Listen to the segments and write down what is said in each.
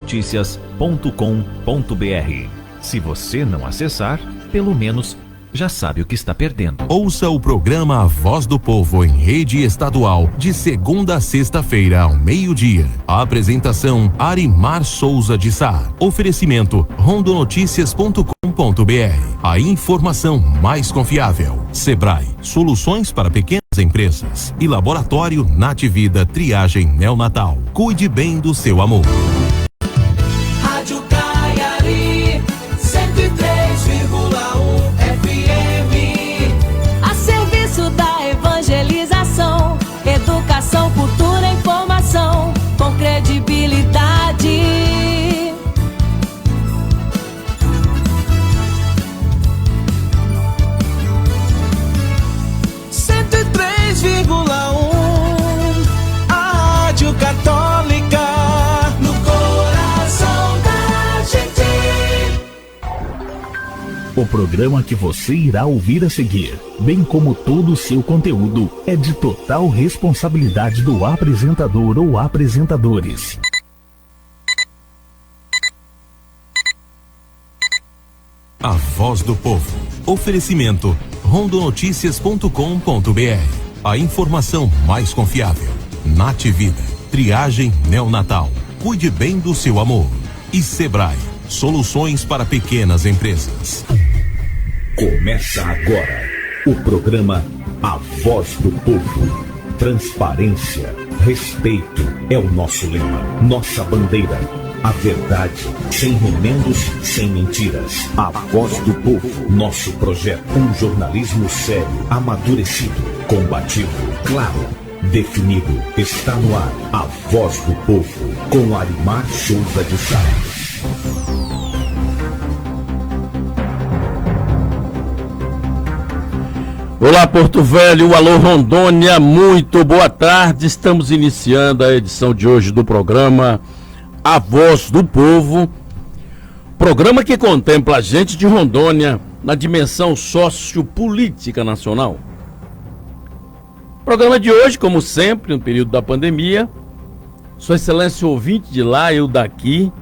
rondonoticias.com.br. Se você não acessar, pelo menos já sabe o que está perdendo. Ouça o programa A Voz do Povo em rede estadual de segunda a sexta-feira ao meio-dia. A apresentação Arimar Souza de Sá. Oferecimento rondonoticias.com.br. A informação mais confiável. Sebrae, soluções para pequenas empresas. E Laboratório Nativida Triagem Neonatal. Cuide bem do seu amor. Rádio Caiari 103,1 FM. A serviço da evangelização, educação, cultura, informação, com credibilidade. A Rádio Católica no coração da gente. O programa que você irá ouvir a seguir, bem como todo o seu conteúdo, é de total responsabilidade do apresentador ou apresentadores. A Voz do Povo. Oferecimento rondonoticias.com.br. A informação mais confiável. Nativida. Triagem neonatal. Cuide bem do seu amor. E Sebrae. Soluções para pequenas empresas. Começa agora o programa A Voz do Povo. Transparência, respeito é o nosso lema, nossa bandeira. A verdade, sem remendos, sem mentiras. A Voz do Povo, nosso projeto. Um jornalismo sério, amadurecido, combativo, claro, definido. Está no ar. A Voz do Povo, com Arimar Souza de Sá. Olá, Porto Velho, alô Rondônia, muito boa tarde. Estamos iniciando a edição de hoje do programa A Voz do Povo, programa que contempla a gente de Rondônia na dimensão sociopolítica nacional. Programa de hoje, como sempre, no período da pandemia, Sua Excelência ouvinte de lá, eu daqui,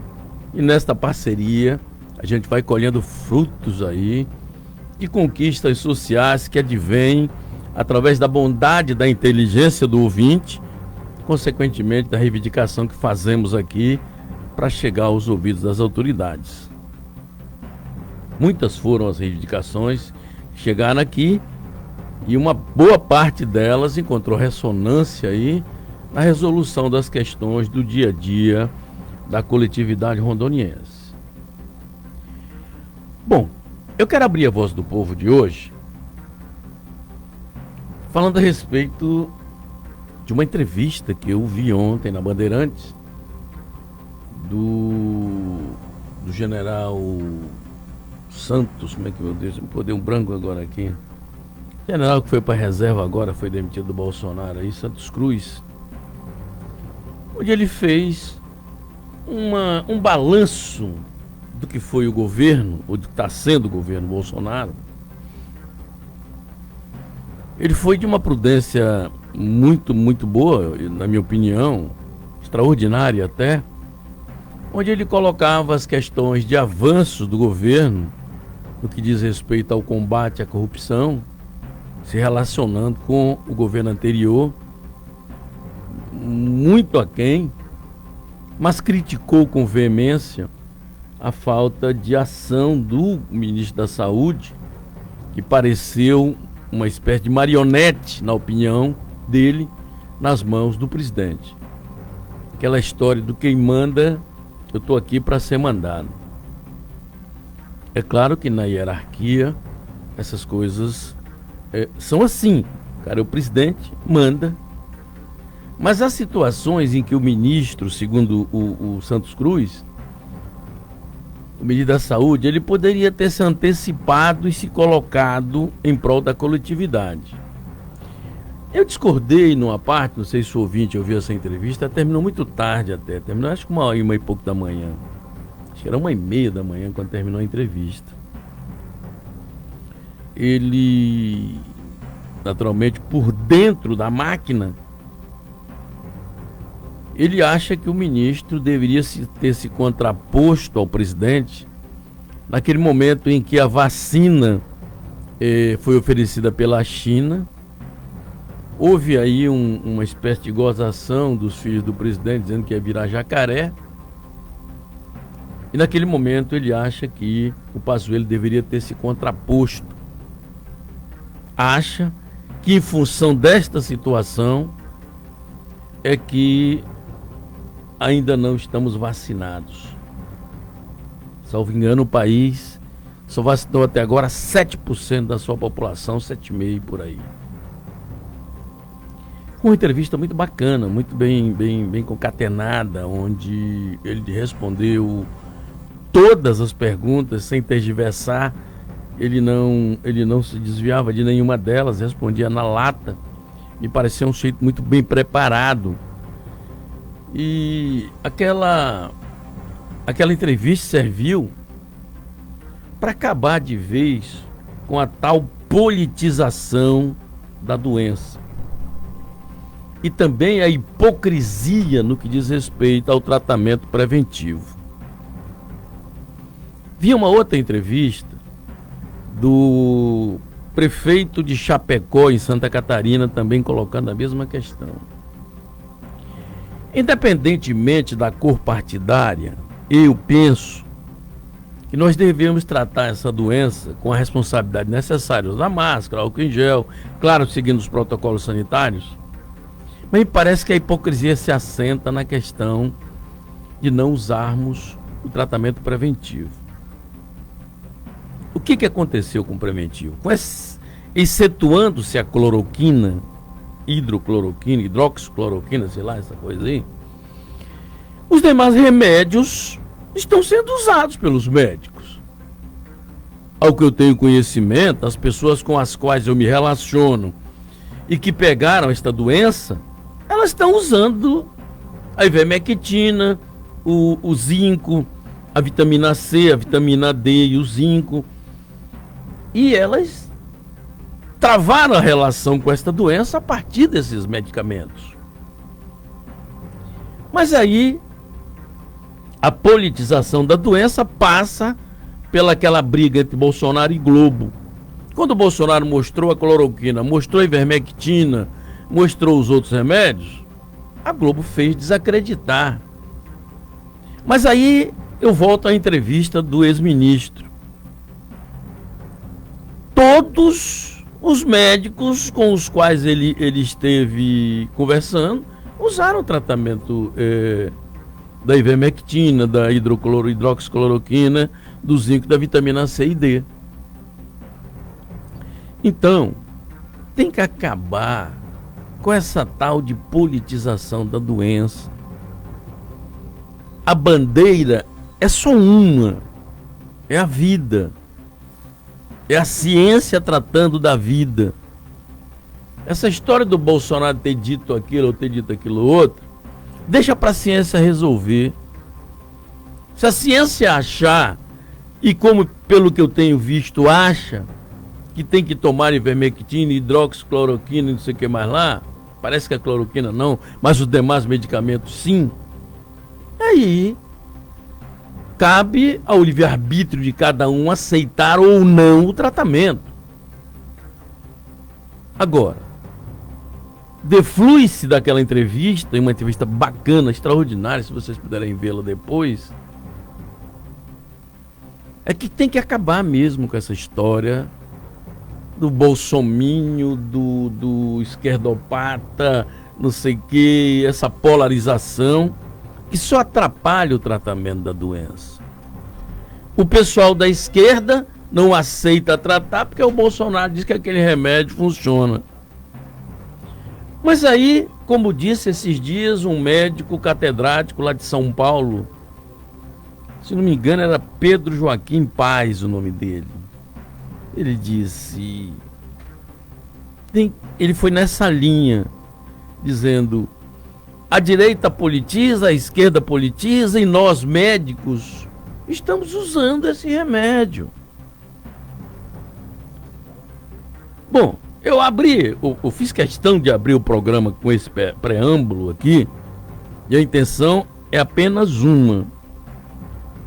e nesta parceria a gente vai colhendo frutos aí de conquistas sociais que advêm através da bondade da inteligência do ouvinte, consequentemente da reivindicação que fazemos aqui para chegar aos ouvidos das autoridades. Muitas foram as reivindicações que chegaram aqui e uma boa parte delas encontrou ressonância aí na resolução das questões do dia a dia da coletividade rondoniense. Bom, eu quero abrir a Voz do Povo de hoje falando a respeito de uma entrevista que eu vi ontem na Bandeirantes do general Santos, como é que meu Deus, me deu um branco agora aqui. General que foi para reserva agora, foi demitido do Bolsonaro aí, Santos Cruz, onde ele fez um balanço do que foi o governo, ou do que está sendo o governo Bolsonaro. Ele foi de uma prudência muito, muito boa, na minha opinião, extraordinária até, onde ele colocava as questões de avanços do governo no que diz respeito ao combate à corrupção, se relacionando com o governo anterior, muito aquém, mas criticou com veemência a falta de ação do ministro da Saúde, que pareceu uma espécie de marionete, na opinião dele, nas mãos do presidente. Aquela história do quem manda, eu estou aqui para ser mandado. É claro que na hierarquia essas coisas são assim. Cara, o presidente manda. Mas há situações em que o ministro, segundo o Santos Cruz, o ministro da Saúde, ele poderia ter se antecipado e se colocado em prol da coletividade. Eu discordei numa parte, não sei se o ouvinte ouviu essa entrevista, terminou muito tarde até, terminou acho que 1h e pouco da manhã. Acho que era 1h30 da manhã quando terminou a entrevista. Ele, naturalmente, por dentro da máquina, Ele acha que o ministro deveria ter se contraposto ao presidente naquele momento em que a vacina foi oferecida pela China. Houve aí uma espécie de gozação dos filhos do presidente, dizendo que ia virar jacaré. E naquele momento ele acha que o Pazuello deveria ter se contraposto. Acha que em função desta situação é que ainda não estamos vacinados. Salvo engano, o país só vacinou até agora 7% da sua população, 7,5% por aí. Uma entrevista muito bacana, muito bem concatenada, onde ele respondeu todas as perguntas sem tergiversar. Ele não se desviava de nenhuma delas, respondia na lata. Me pareceu um sujeito muito bem preparado. E aquela entrevista serviu para acabar de vez com a tal politização da doença. E também a hipocrisia no que diz respeito ao tratamento preventivo. Vi uma outra entrevista do prefeito de Chapecó, em Santa Catarina, também colocando a mesma questão. Independentemente da cor partidária, eu penso que nós devemos tratar essa doença com a responsabilidade necessária, usar máscara, álcool em gel, claro, seguindo os protocolos sanitários. Mas me parece que a hipocrisia se assenta na questão de não usarmos o tratamento preventivo. O que aconteceu com o preventivo? Excetuando-se a cloroquina, hidrocloroquina, hidroxicloroquina, sei lá, essa coisa aí, os demais remédios estão sendo usados pelos médicos. Ao que eu tenho conhecimento, as pessoas com as quais eu me relaciono e que pegaram esta doença, elas estão usando a ivermectina, o zinco, a vitamina C, a vitamina D e o zinco. E elas travaram a relação com esta doença a partir desses medicamentos. Mas aí a politização da doença passa pelaquela briga entre Bolsonaro e Globo. Quando o Bolsonaro mostrou a cloroquina, mostrou a ivermectina, mostrou os outros remédios, a Globo fez desacreditar. Mas aí eu volto à entrevista do ex-ministro. Todos os médicos com os quais ele esteve conversando usaram o tratamento da ivermectina, da hidroxicloroquina, do zinco, da vitamina C e D. Então, tem que acabar com essa tal de politização da doença. A bandeira é só uma, é a vida. É a ciência tratando da vida. Essa história do Bolsonaro ter dito aquilo ou ter dito aquilo outro, deixa para a ciência resolver. Se a ciência achar, e como pelo que eu tenho visto acha, que tem que tomar ivermectina, hidroxicloroquina e não sei o que mais lá, parece que a cloroquina não, mas os demais medicamentos sim, aí cabe ao livre-arbítrio de cada um aceitar ou não o tratamento. Agora, deflui-se daquela entrevista, uma entrevista bacana, extraordinária, se vocês puderem vê-la depois, é que tem que acabar mesmo com essa história do bolsomínio, do esquerdopata, não sei o que, essa polarização que só atrapalha o tratamento da doença. O pessoal da esquerda não aceita tratar porque o Bolsonaro diz que aquele remédio funciona. Mas aí, como disse esses dias um médico catedrático lá de São Paulo, se não me engano era Pedro Joaquim Paz o nome dele, ele disse, ele foi nessa linha, dizendo: a direita politiza, a esquerda politiza e nós médicos estamos usando esse remédio. Bom, eu fiz questão de abrir o programa com esse preâmbulo aqui, E a intenção é apenas uma: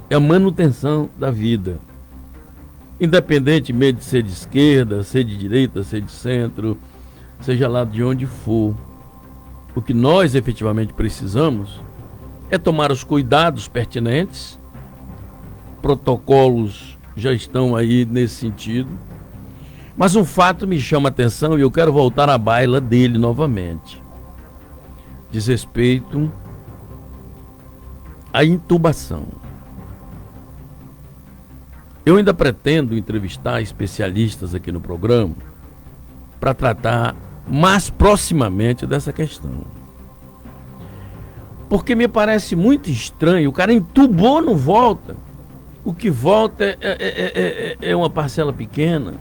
é a manutenção da vida. Independentemente de ser de esquerda, ser de direita, ser de centro, seja lá de onde for. O que nós efetivamente precisamos é tomar os cuidados pertinentes. Protocolos já estão aí nesse sentido. Mas um fato me chama a atenção e eu quero voltar à baila dele novamente. Diz respeito à intubação. Eu ainda pretendo entrevistar especialistas aqui no programa para tratar mais proximamente dessa questão. Porque me parece muito estranho, o cara entubou, não volta. O que volta é uma parcela pequena.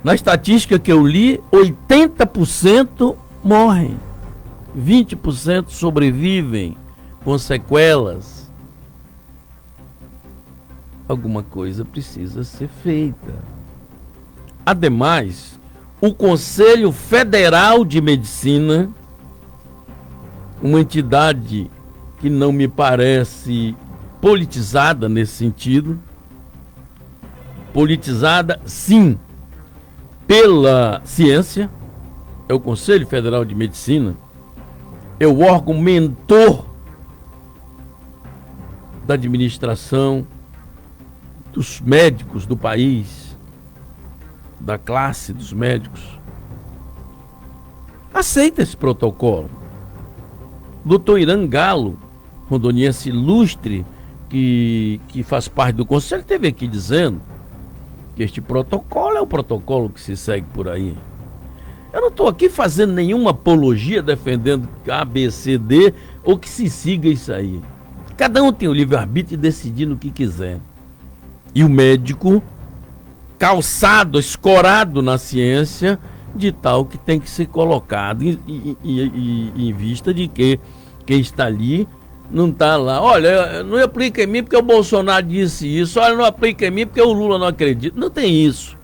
Na estatística que eu li, 80% morrem, 20% sobrevivem com sequelas. Alguma coisa precisa ser feita. Ademais, o Conselho Federal de Medicina, uma entidade que não me parece politizada nesse sentido, politizada sim pela ciência, é o Conselho Federal de Medicina, é o órgão mentor da administração dos médicos do país, da classe dos médicos. Aceita esse protocolo. Dr. Irã Galo, rondoniense ilustre, que faz parte do conselho, esteve aqui dizendo que este protocolo é o protocolo que se segue por aí. Eu não estou aqui fazendo nenhuma apologia defendendo A, B, C, D ou que se siga isso aí. Cada um tem o livre-arbítrio de decidir no que quiser. E o médico, calçado, escorado na ciência, de tal que tem que ser colocado em vista de que quem está ali não está lá. Olha, não aplica em mim porque o Bolsonaro disse isso. Olha, não aplica em mim porque o Lula não acredita. Não tem isso.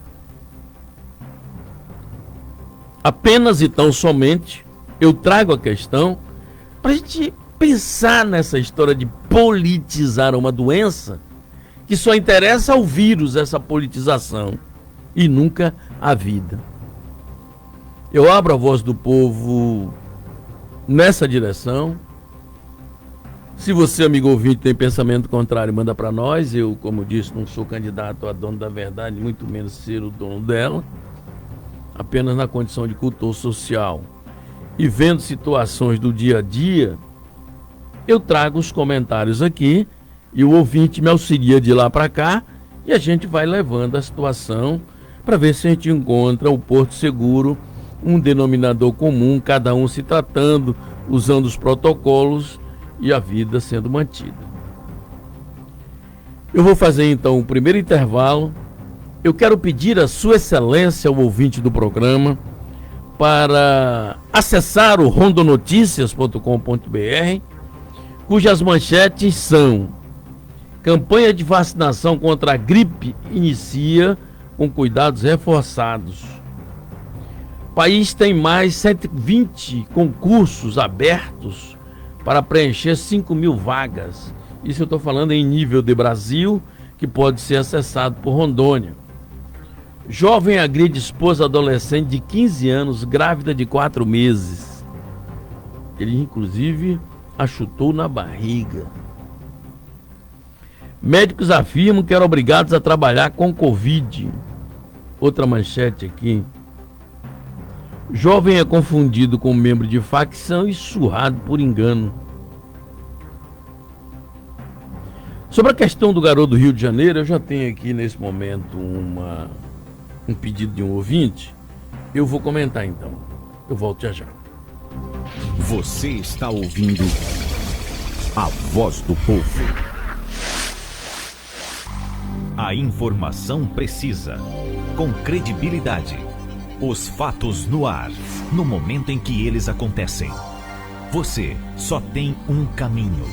Apenas e tão somente eu trago a questão para a gente pensar nessa história de politizar uma doença que só interessa ao vírus, essa politização, e nunca a vida. Eu abro a Voz do Povo nessa direção. Se você, amigo ouvinte, tem pensamento contrário, manda para nós. Eu, como disse, não sou candidato a dono da verdade, muito menos ser o dono dela. Apenas na condição de cultor social. E vendo situações do dia a dia, eu trago os comentários aqui e o ouvinte me auxilia de lá para cá e a gente vai levando a situação para ver se a gente encontra o porto seguro, um denominador comum, cada um se tratando, usando os protocolos e a vida sendo mantida. Eu vou fazer então o primeiro intervalo. Eu quero pedir a Sua Excelência, o ouvinte do programa, para acessar o rondonoticias.com.br, cujas manchetes são: campanha de vacinação contra a gripe inicia com cuidados reforçados. O país tem mais 120 concursos abertos para preencher 5.000 vagas. Isso eu estou falando em nível de Brasil, que pode ser acessado por Rondônia. Jovem agride esposa adolescente de 15 anos, grávida de 4 meses. Ele, inclusive, a chutou na barriga. Médicos afirmam que eram obrigados a trabalhar com Covid. Outra manchete aqui. Jovem é confundido com membro de facção e surrado por engano. Sobre a questão do garoto do Rio de Janeiro, eu já tenho aqui nesse momento um pedido de um ouvinte. Eu vou comentar então. Eu volto já já. Você está ouvindo a Voz do Povo. A informação precisa, com credibilidade. Os fatos no ar, no momento em que eles acontecem. Você só tem um caminho.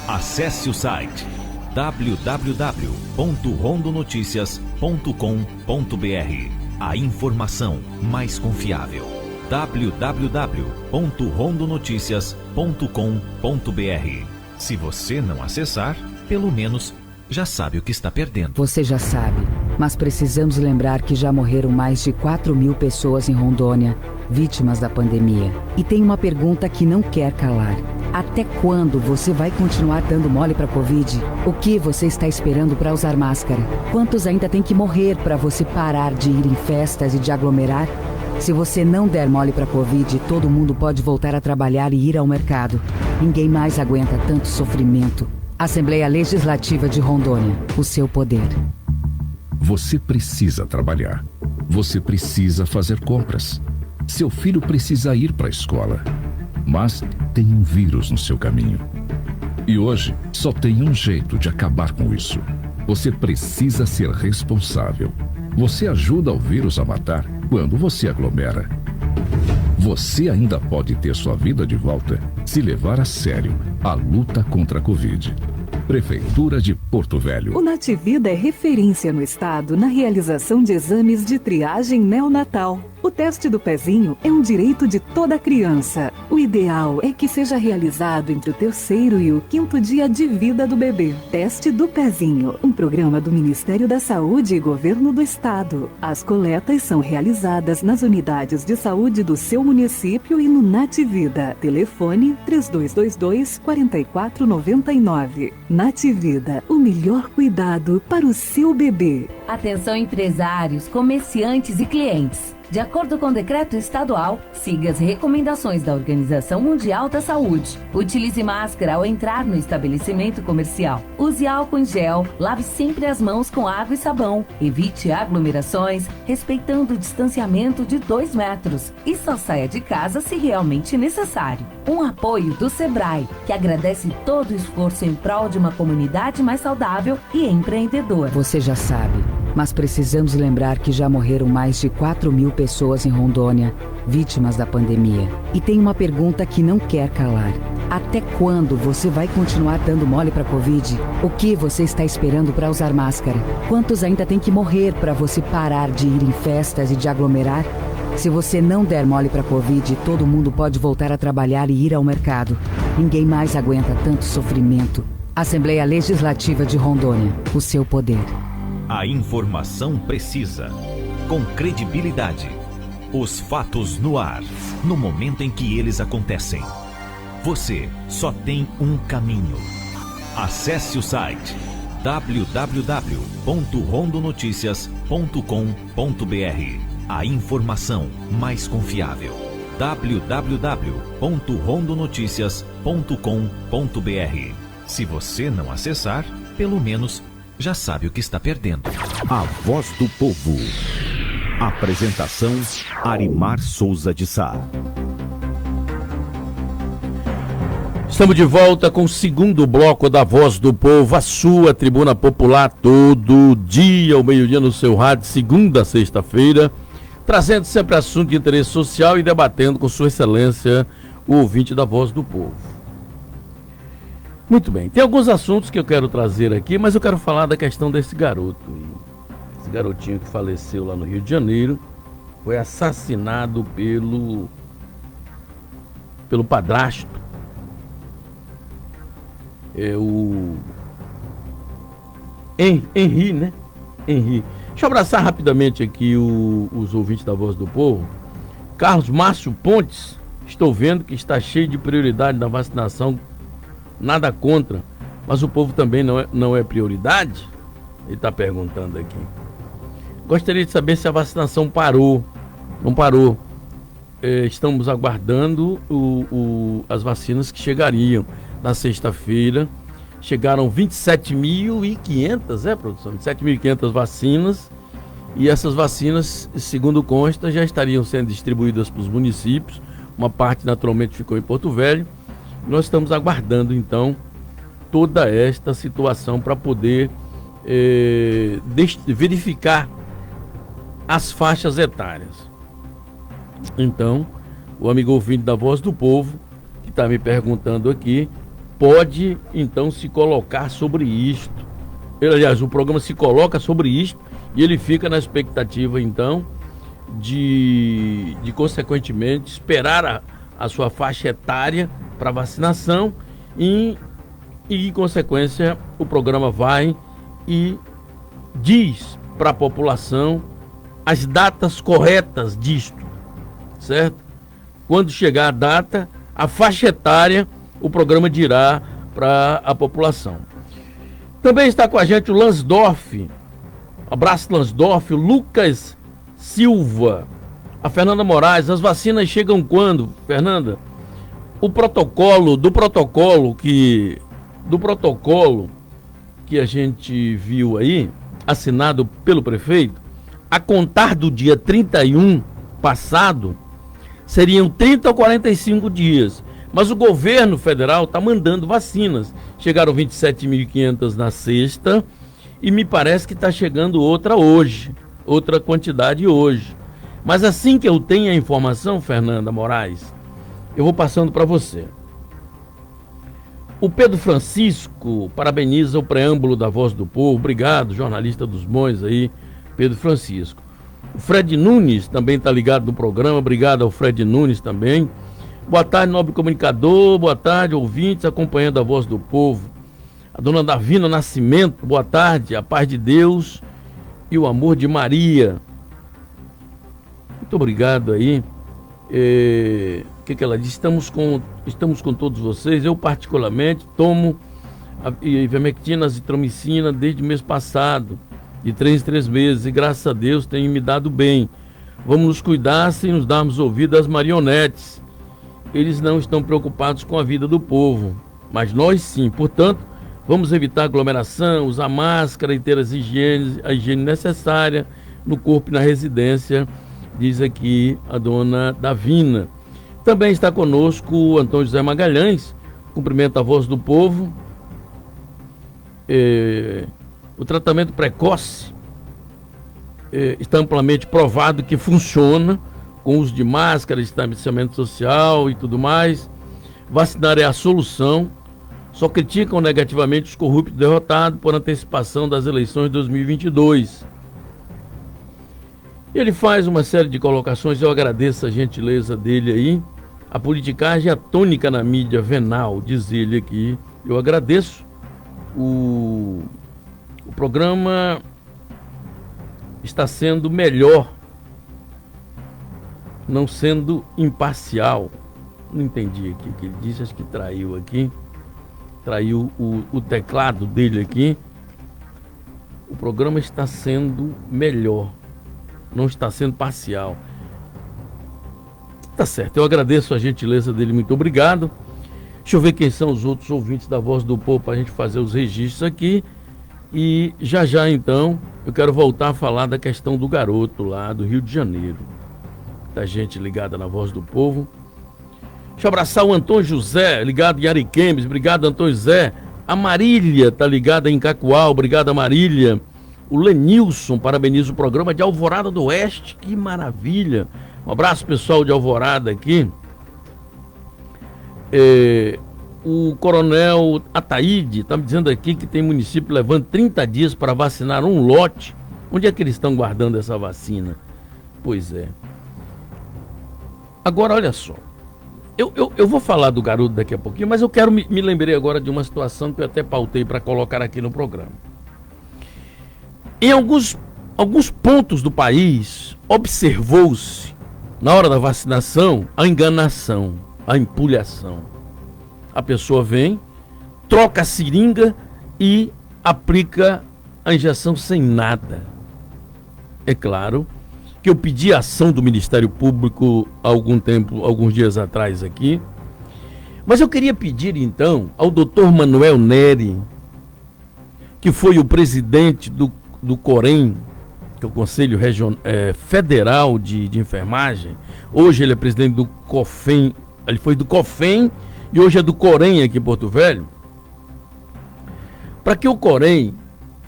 Acesse o site www.rondonoticias.com.br. A informação mais confiável. www.rondonoticias.com.br. Se você não acessar, pelo menos já sabe o que está perdendo. Você já sabe, mas precisamos lembrar que já morreram mais de 4.000 pessoas em Rondônia, vítimas da pandemia. E tem uma pergunta que não quer calar. Até quando você vai continuar dando mole para Covid? O que você está esperando para usar máscara? Quantos ainda tem que morrer para você parar de ir em festas e de aglomerar? Se você não der mole para Covid, todo mundo pode voltar a trabalhar e ir ao mercado. Ninguém mais aguenta tanto sofrimento. Assembleia Legislativa de Rondônia, o seu poder. Você precisa trabalhar. Você precisa fazer compras. Seu filho precisa ir para a escola. Mas tem um vírus no seu caminho. E hoje só tem um jeito de acabar com isso. Você precisa ser responsável. Você ajuda o vírus a matar quando você aglomera. Você ainda pode ter sua vida de volta se levar a sério a luta contra a Covid. Prefeitura de Porto Velho. O Nativida é referência no estado na realização de exames de triagem neonatal. O teste do pezinho é um direito de toda criança. O ideal é que seja realizado entre o 3º e o 5º dia de vida do bebê. Teste do pezinho, um programa do Ministério da Saúde e Governo do Estado. As coletas são realizadas nas unidades de saúde do seu município e no Nativida. Telefone 3222-4499. Nativida, o melhor cuidado para o seu bebê. Atenção empresários, comerciantes e clientes. De acordo com o decreto estadual, siga as recomendações da Organização Mundial da Saúde. Utilize máscara ao entrar no estabelecimento comercial. Use álcool em gel, lave sempre as mãos com água e sabão. Evite aglomerações, respeitando o distanciamento de 2 metros. E só saia de casa se realmente necessário. Um apoio do Sebrae, que agradece todo o esforço em prol de uma comunidade mais saudável e empreendedora. Você já sabe, mas precisamos lembrar que já morreram mais de 4.000 pessoas em Rondônia, vítimas da pandemia. E tem uma pergunta que não quer calar. Até quando você vai continuar dando mole para Covid? O que você está esperando para usar máscara? Quantos ainda tem que morrer para você parar de ir em festas e de aglomerar? Se você não der mole para Covid, todo mundo pode voltar a trabalhar e ir ao mercado. Ninguém mais aguenta tanto sofrimento. Assembleia Legislativa de Rondônia, o seu poder. A informação precisa, com credibilidade. Os fatos no ar, no momento em que eles acontecem. Você só tem um caminho. Acesse o site www.rondonoticias.com.br. A informação mais confiável. www.rondonoticias.com.br. Se você não acessar, pelo menos já sabe o que está perdendo. A Voz do Povo. Apresentação: Arimar Souza de Sá. Estamos de volta com o segundo bloco da Voz do Povo, a sua tribuna popular, todo dia, ao meio-dia no seu rádio, segunda a sexta-feira, trazendo sempre assunto de interesse social e debatendo com sua excelência o ouvinte da Voz do Povo. Muito bem, tem alguns assuntos que eu quero trazer aqui, mas eu quero falar da questão desse garoto. Esse garotinho que faleceu lá no Rio de Janeiro, foi assassinado pelo padrasto. É o Henri, né? Henri. Deixa eu abraçar rapidamente aqui os ouvintes da Voz do Povo. Carlos Márcio Pontes, estou vendo que está cheio de prioridade na vacinação. Nada contra, mas o povo também não é prioridade? Ele está perguntando aqui. Gostaria de saber se a vacinação parou. Não parou. Estamos aguardando as vacinas que chegariam na sexta-feira. Chegaram 27.500, produção? 27.500 vacinas. E essas vacinas, segundo consta, já estariam sendo distribuídas para os municípios. Uma parte, naturalmente, ficou em Porto Velho. Nós estamos aguardando, então, toda esta situação para poder verificar as faixas etárias. Então, o amigo ouvinte da Voz do Povo, que está me perguntando aqui, pode, então, se colocar sobre isto. Aliás, o programa se coloca sobre isto e ele fica na expectativa, então, de consequentemente, esperar a sua faixa etária para vacinação e, em consequência, o programa vai e diz para a população as datas corretas disto, certo? Quando chegar a data, a faixa etária, o programa dirá para a população. Também está com a gente o Lansdorf, abraço Lansdorf, o Lucas Silva, a Fernanda Moraes. As vacinas chegam quando, Fernanda? Do protocolo que a gente viu aí, assinado pelo prefeito, a contar do dia 31 passado, seriam 30 ou 45 dias. Mas o governo federal está mandando vacinas. Chegaram 27.500 na sexta e me parece que está chegando outra hoje, outra quantidade hoje. Mas assim que eu tenho a informação, Fernanda Moraes, eu vou passando para você. O Pedro Francisco parabeniza o preâmbulo da Voz do Povo. Obrigado, jornalista dos bons aí, Pedro Francisco. O Fred Nunes também está ligado no programa. Obrigado ao Fred Nunes também. Boa tarde, nobre comunicador. Boa tarde, ouvintes, acompanhando a Voz do Povo. A dona Davina Nascimento, boa tarde. A paz de Deus e o amor de Maria. Muito obrigado aí. O que ela diz? Estamos com todos vocês. Eu, particularmente, tomo a ivermectina, azitromicina desde o mês passado, de 3 em 3 meses, e graças a Deus tem me dado bem. Vamos nos cuidar sem nos darmos ouvido às marionetes. Eles não estão preocupados com a vida do povo, mas nós sim. Portanto, vamos evitar aglomeração, usar máscara e ter a higiene necessária no corpo e na residência, diz aqui a dona Davina. Também está conosco o Antônio José Magalhães, cumprimenta a Voz do Povo. O tratamento precoce está amplamente provado que funciona, com uso de máscara, distanciamento social e tudo mais. Vacinar é a solução. Só criticam negativamente os corruptos derrotados por antecipação das eleições de 2022. Ele faz uma série de colocações, eu agradeço a gentileza dele aí. A politicagem é tônica na mídia venal, diz ele aqui. Eu agradeço. O programa está sendo melhor, não sendo imparcial. Não entendi aqui o que ele disse, acho que traiu aqui. Traiu o teclado dele aqui. O programa está sendo melhor, não está sendo parcial. Tá certo, eu agradeço a gentileza dele, muito obrigado. Deixa eu ver quem são os outros ouvintes da Voz do Povo para a gente fazer os registros aqui. E já então, eu quero voltar a falar da questão do garoto lá do Rio de Janeiro. Da gente ligada na Voz do Povo. Deixa eu abraçar o Antônio José, ligado em Ariquemes. Obrigado, Antônio José. A Marília tá ligada em Cacoal. Obrigado, Marília. O Lenilson parabeniza o programa de Alvorada do Oeste. Que maravilha. Um abraço, pessoal de Alvorada aqui. O coronel Ataíde está me dizendo aqui que tem município levando 30 dias para vacinar um lote. Onde é que eles estão guardando essa vacina? Pois é. Agora, olha só. Eu vou falar do garoto daqui a pouquinho, mas eu quero me lembrei agora de uma situação que eu até pautei para colocar aqui no programa. Em alguns pontos do país, observou-se, na hora da vacinação, a enganação, a empulhação. A pessoa vem, troca a seringa e aplica a injeção sem nada. É claro que eu pedi a ação do Ministério Público há alguns dias atrás aqui, mas eu queria pedir então ao Dr. Manuel Neri, que foi o presidente do COREM, que é o Conselho Federal de Enfermagem. Hoje ele é presidente do COFEM, ele foi do COFEM e hoje é do COREM aqui em Porto Velho, para que o COREM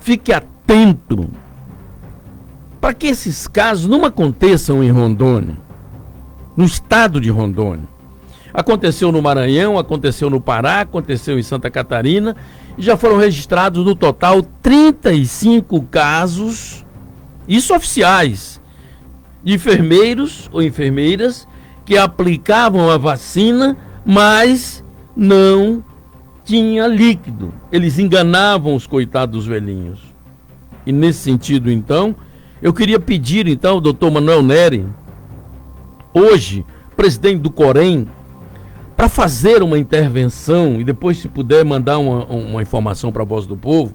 fique atento para que esses casos não aconteçam em Rondônia, no estado de Rondônia. Aconteceu no Maranhão, aconteceu no Pará, aconteceu em Santa Catarina, e já foram registrados no total 35 casos, isso oficiais, de enfermeiros ou enfermeiras que aplicavam a vacina, mas não tinha líquido. Eles enganavam os coitados velhinhos. E nesse sentido, então, eu queria pedir, então, ao doutor Manuel Neri, hoje, presidente do Corém, para fazer uma intervenção, e depois, se puder, mandar uma informação para a Voz do Povo,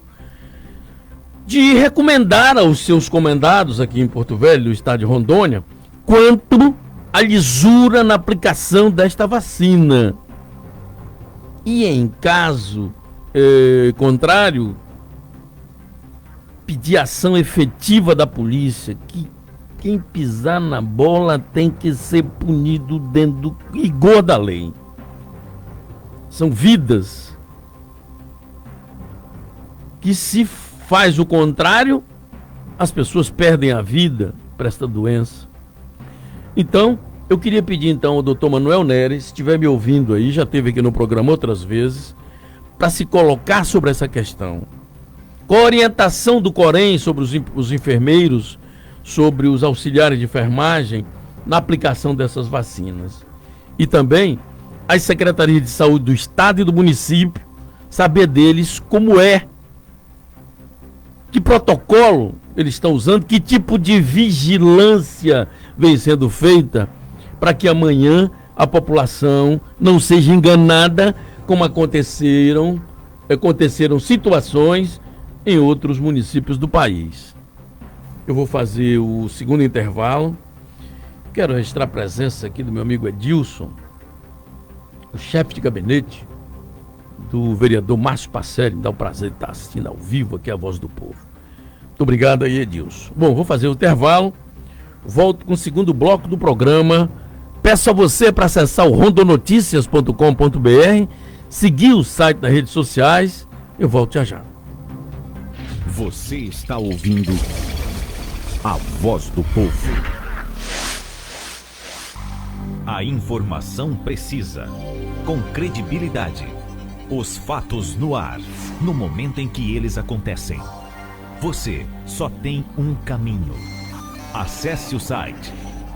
de recomendar aos seus comandados aqui em Porto Velho, no estado de Rondônia, quanto à lisura na aplicação desta vacina. E em caso contrário, pedir ação efetiva da polícia, que quem pisar na bola tem que ser punido dentro do rigor da lei. São vidas que, se faz o contrário, as pessoas perdem a vida para esta doença. Então, eu queria pedir então ao doutor Manuel Neri, se estiver me ouvindo aí, já esteve aqui no programa outras vezes, para se colocar sobre essa questão. Qual a orientação do Corém sobre os enfermeiros, sobre os auxiliares de enfermagem na aplicação dessas vacinas? E também as secretarias de saúde do estado e do município, saber deles como é, que protocolo eles estão usando, que tipo de vigilância vem sendo feita para que amanhã a população não seja enganada como aconteceram situações em outros municípios do país. Eu vou fazer o segundo intervalo. Quero registrar a presença aqui do meu amigo Edilson, o chefe de gabinete do vereador Márcio Pacelli. Me dá o prazer de estar assistindo ao vivo aqui a Voz do Povo. Muito obrigado aí, Edilson. Bom, vou fazer o intervalo. Volto com o segundo bloco do programa. Peço a você para acessar o rondonoticias.com.br, seguir o site das redes sociais. Eu volto já já. Você está ouvindo a Voz do Povo. A informação precisa, com credibilidade. Os fatos no ar, no momento em que eles acontecem. Você só tem um caminho. Acesse o site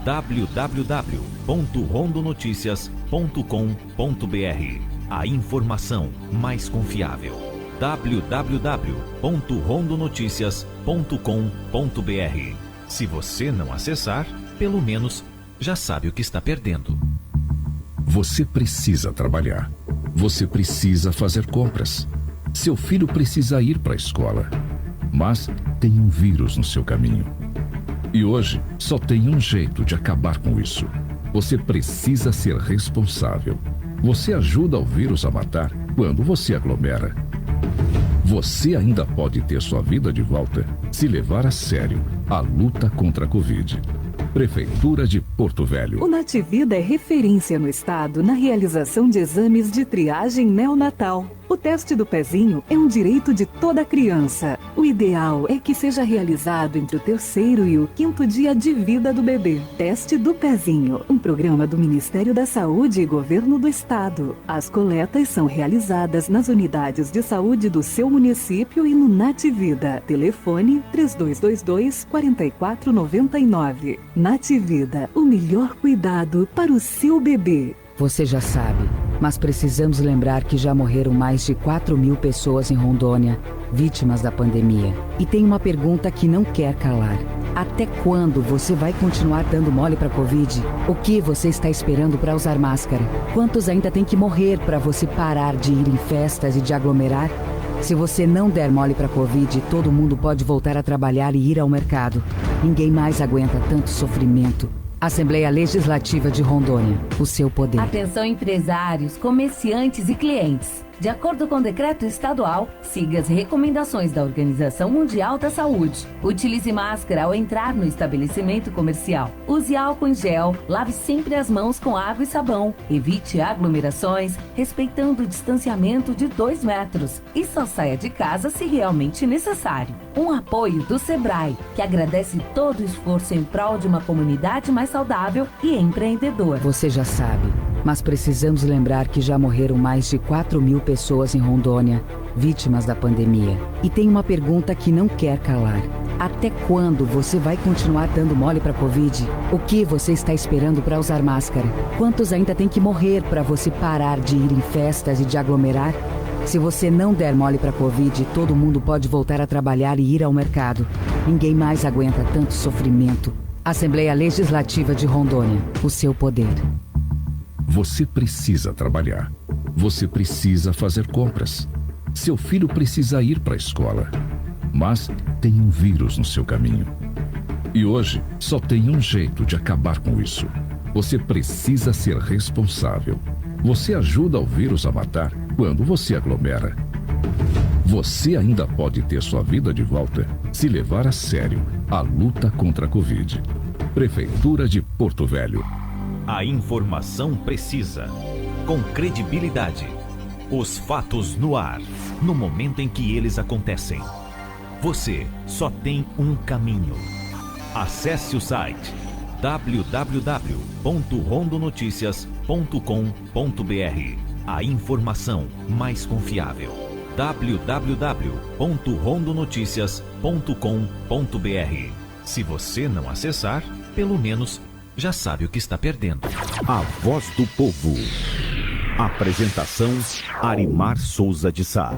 www.rondonoticias.com.br. A informação mais confiável. www.rondonoticias.com.br. Se você não acessar, pelo menos já sabe o que está perdendo. Você precisa trabalhar. Você precisa fazer compras. Seu filho precisa ir para a escola. Mas tem um vírus no seu caminho. E hoje só tem um jeito de acabar com isso. Você precisa ser responsável. Você ajuda o vírus a matar quando você aglomera. Você ainda pode ter sua vida de volta se levar a sério a luta contra a Covid. Prefeitura de Porto Velho. O Nativida é referência no estado na realização de exames de triagem neonatal. O teste do pezinho é um direito de toda criança. O ideal é que seja realizado entre o 3º e o 5º dia de vida do bebê. Teste do pezinho, um programa do Ministério da Saúde e Governo do Estado. As coletas são realizadas nas unidades de saúde do seu município e no Nativida. Telefone 3222-4499. Nativida, o melhor cuidado para o seu bebê. Você já sabe, mas precisamos lembrar que já morreram mais de 4.000 pessoas em Rondônia, vítimas da pandemia. E tem uma pergunta que não quer calar. Até quando você vai continuar dando mole para a Covid? O que você está esperando para usar máscara? Quantos ainda tem que morrer para você parar de ir em festas e de aglomerar? Se você não der mole para a Covid, todo mundo pode voltar a trabalhar e ir ao mercado. Ninguém mais aguenta tanto sofrimento. Assembleia Legislativa de Rondônia, o seu poder. Atenção empresários, comerciantes e clientes. De acordo com o decreto estadual, siga as recomendações da Organização Mundial da Saúde. Utilize máscara ao entrar no estabelecimento comercial. Use álcool em gel, lave sempre as mãos com água e sabão. Evite aglomerações, respeitando o distanciamento de 2 metros. E só saia de casa se realmente necessário. Um apoio do Sebrae, que agradece todo o esforço em prol de uma comunidade mais saudável e empreendedora. Você já sabe, Mas precisamos lembrar que já morreram mais de 4.000 pessoas em Rondônia, vítimas da pandemia. E tem uma pergunta que não quer calar. Até quando você vai continuar dando mole para a Covid? O que você está esperando para usar máscara? Quantos ainda tem que morrer para você parar de ir em festas e de aglomerar? Se você não der mole para a Covid, todo mundo pode voltar a trabalhar e ir ao mercado. Ninguém mais aguenta tanto sofrimento. Assembleia Legislativa de Rondônia, o seu poder. Você precisa trabalhar. Você precisa fazer compras. Seu filho precisa ir para a escola. Mas tem um vírus no seu caminho. E hoje só tem um jeito de acabar com isso. Você precisa ser responsável. Você ajuda o vírus a matar quando você aglomera. Você ainda pode ter sua vida de volta se levar a sério a luta contra a Covid. Prefeitura de Porto Velho. A informação precisa, com credibilidade. Os fatos no ar, no momento em que eles acontecem. Você só tem um caminho. Acesse o site www.rondonoticias.com.br. A informação mais confiável. www.rondonoticias.com.br. Se você não acessar, pelo menos já sabe o que está perdendo. A Voz do Povo. Apresentação: Arimar Souza de Sá.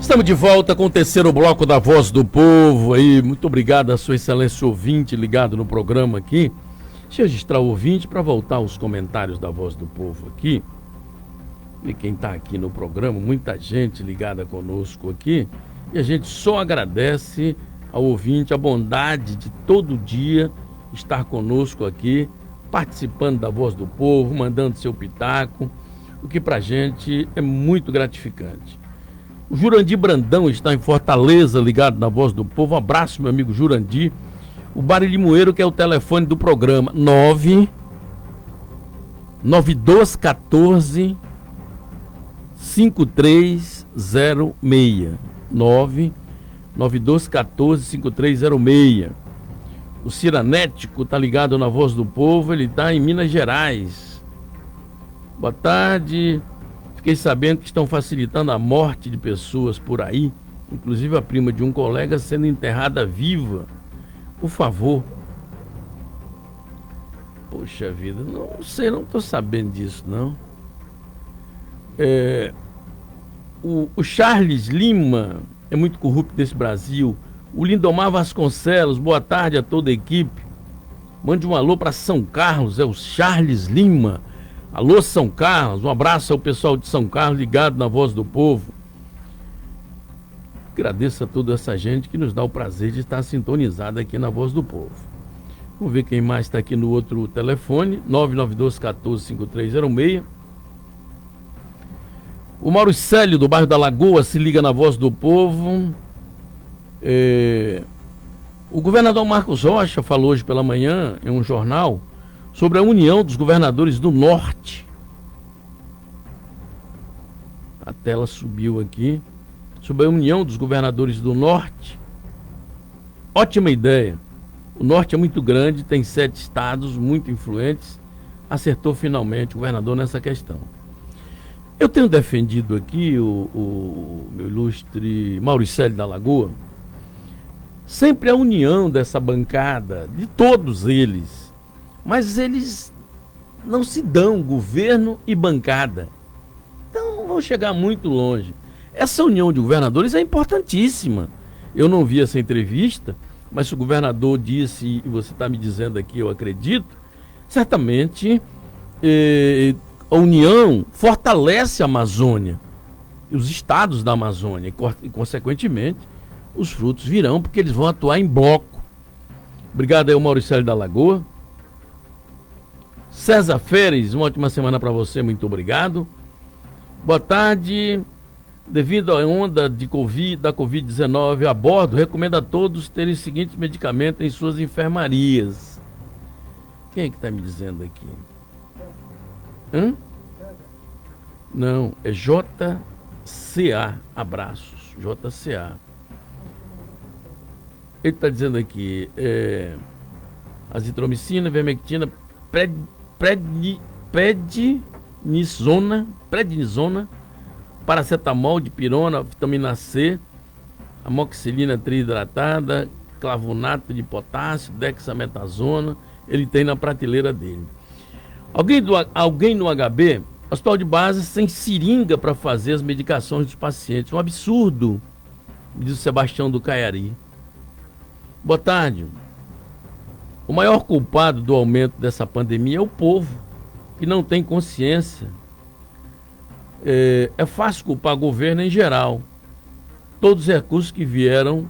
Estamos de volta com o terceiro bloco da Voz do Povo aí. Muito obrigado a sua excelência ouvinte ligado no programa aqui. Deixa eu registrar o ouvinte para voltar aos comentários da Voz do Povo aqui. E quem está aqui no programa, muita gente ligada conosco aqui. E a gente só agradece ao ouvinte a bondade de todo dia estar conosco aqui, participando da Voz do Povo, mandando seu pitaco, o que pra gente é muito gratificante. O Jurandir Brandão está em Fortaleza, ligado na Voz do Povo. Um abraço, meu amigo Jurandir. O Bar Limoeiro, que é o telefone do programa, 99214 5306. 99214 5306. O Ciranético está ligado na Voz do Povo, ele está em Minas Gerais. Boa tarde. Fiquei sabendo que estão facilitando a morte de pessoas por aí, inclusive a prima de um colega sendo enterrada viva. Por favor. Poxa vida, não sei, não estou sabendo disso, não. O Charles Lima é muito corrupto desse Brasil. O Lindomar Vasconcelos, boa tarde a toda a equipe. Mande um alô para São Carlos, é o Charles Lima. Alô, São Carlos, um abraço ao pessoal de São Carlos ligado na Voz do Povo. Agradeço a toda essa gente que nos dá o prazer de estar sintonizado aqui na Voz do Povo. Vamos ver quem mais está aqui no outro telefone, 992145306. O Mauricélio, do bairro da Lagoa, se liga na Voz do Povo. O governador Marcos Rocha falou hoje pela manhã em um jornal sobre a união dos governadores do Norte. A tela subiu aqui. Sobre a união dos governadores do Norte. Ótima ideia. O Norte é muito grande, tem 7 estados muito influentes. Acertou finalmente o governador nessa questão. Eu tenho defendido aqui o meu ilustre Mauricélio da Lagoa, sempre a união dessa bancada, de todos eles. Mas eles não se dão, governo e bancada. Então não vão chegar muito longe. Essa união de governadores é importantíssima. Eu não vi essa entrevista, mas se o governador disse, e você está me dizendo aqui, eu acredito, certamente a união fortalece a Amazônia, os estados da Amazônia, e consequentemente os frutos virão, porque eles vão atuar em bloco. Obrigado aí ao Mauricélio da Lagoa. César Feres, uma ótima semana para você, muito obrigado. Boa tarde. Devido à onda da Covid-19 a bordo, recomendo a todos terem os seguintes medicamentos em suas enfermarias. Quem é que está me dizendo aqui? Não, é JCA. Abraços, JCA. Ele está dizendo aqui, azitromicina, vermectina, prednisona, paracetamol, dipirona, vitamina C, amoxicilina trihidratada, clavunato de potássio, dexametasona, ele tem na prateleira dele. Alguém no HB, hospital de base, sem seringa para fazer as medicações dos pacientes. Um absurdo, diz o Sebastião do Caiari. Boa tarde. O maior culpado do aumento dessa pandemia é o povo, que não tem consciência. É fácil culpar o governo em geral. Todos os recursos que vieram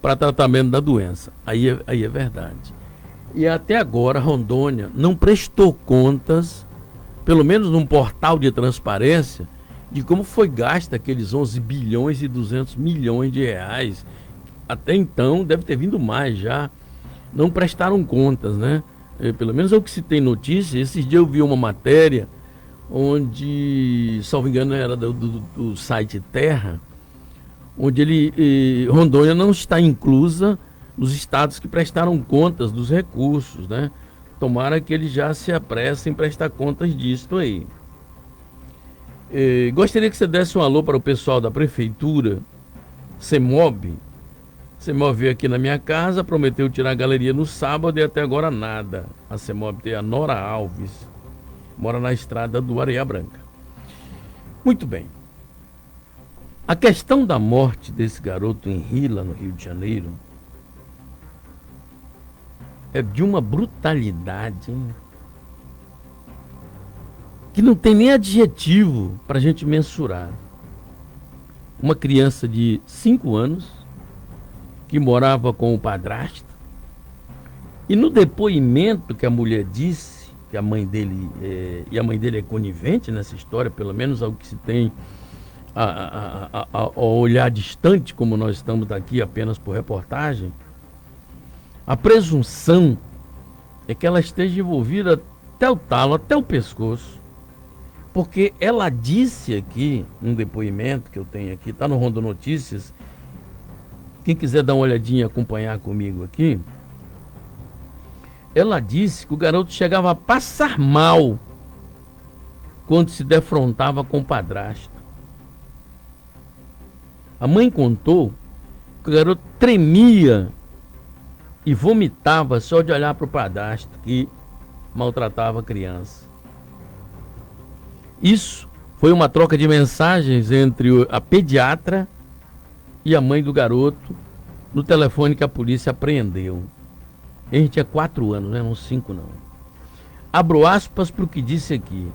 para tratamento da doença. Aí é verdade. E até agora, Rondônia não prestou contas, pelo menos num portal de transparência, de como foi gasto aqueles 11 bilhões e 200 milhões de reais. Até então, deve ter vindo mais já. Não prestaram contas, né? Pelo menos é o que se tem notícia. Esses dias eu vi uma matéria onde, salvo engano, era do site Terra, onde Rondônia não está inclusa nos estados que prestaram contas dos recursos, né? Tomara que eles já se apressem em prestar contas disso aí. Gostaria que você desse um alô para o pessoal da prefeitura, CEMOB. CEMOB veio aqui na minha casa, prometeu tirar a galeria no sábado e até agora nada. A CEMOB tem a Nora Alves, mora na estrada do Areia Branca. Muito bem. A questão da morte desse garoto em Rila, no Rio de Janeiro, é de uma brutalidade, hein? Que não tem nem adjetivo para a gente mensurar. Uma criança de 5 anos que morava com o padrasto, e no depoimento que a mulher disse que a mãe dele é conivente nessa história, pelo menos ao que se tem ao olhar distante, como nós estamos aqui apenas por reportagem, a presunção é que ela esteja envolvida até o talo, até o pescoço, porque ela disse aqui, num depoimento que eu tenho aqui, está no Rondo Notícias, quem quiser dar uma olhadinha e acompanhar comigo aqui, ela disse que o garoto chegava a passar mal quando se defrontava com o padrasto. A mãe contou que o garoto tremia e vomitava só de olhar para o padrasto que maltratava a criança. Isso foi uma troca de mensagens entre a pediatra e a mãe do garoto no telefone que a polícia apreendeu. Ele tinha 4 anos, não 5 não. Abro aspas para o que disse aqui.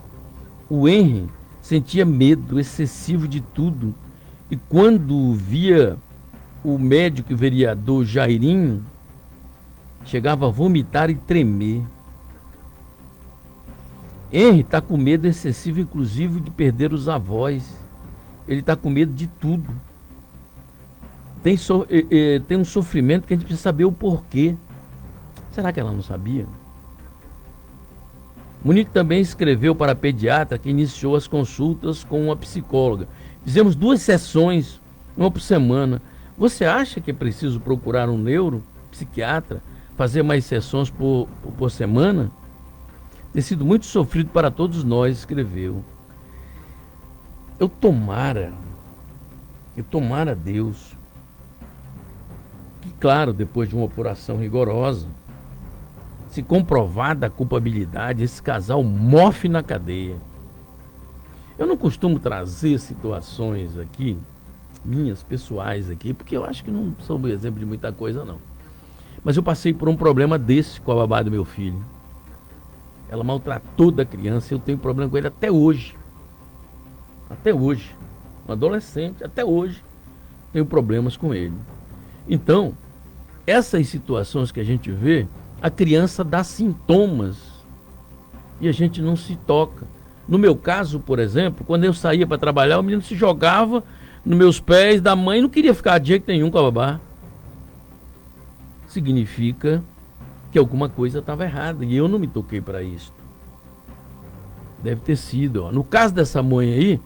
O Henry sentia medo excessivo de tudo e quando via o médico e vereador Jairinho, chegava a vomitar e tremer. Henry está com medo excessivo, inclusive, de perder os avós. Ele está com medo de tudo. Tem um sofrimento que a gente precisa saber o porquê. Será que ela não sabia? Monique também escreveu para a pediatra que iniciou as consultas com uma psicóloga. Fizemos 2 sessões, uma por semana. Você acha que é preciso procurar um neuropsiquiatra, fazer mais sessões por semana? Tem sido muito sofrido para todos nós, escreveu. Eu tomara a Deus que, claro, depois de uma apuração rigorosa, se comprovada a culpabilidade, esse casal morfe na cadeia. Eu não costumo trazer situações aqui, minhas pessoais aqui, porque eu acho que não sou um exemplo de muita coisa, não. Mas eu passei por um problema desse com a babá do meu filho. Ela maltratou da criança, eu tenho problema com ele até hoje. Até hoje. Um adolescente, até hoje, tenho problemas com ele. Então, essas situações que a gente vê, a criança dá sintomas e a gente não se toca. No meu caso, por exemplo, quando eu saía para trabalhar, o menino se jogava nos meus pés da mãe e não queria ficar de jeito nenhum com a babá. Significa que alguma coisa estava errada e eu não me toquei para isso. Deve ter sido. Ó. No caso dessa mãe aí,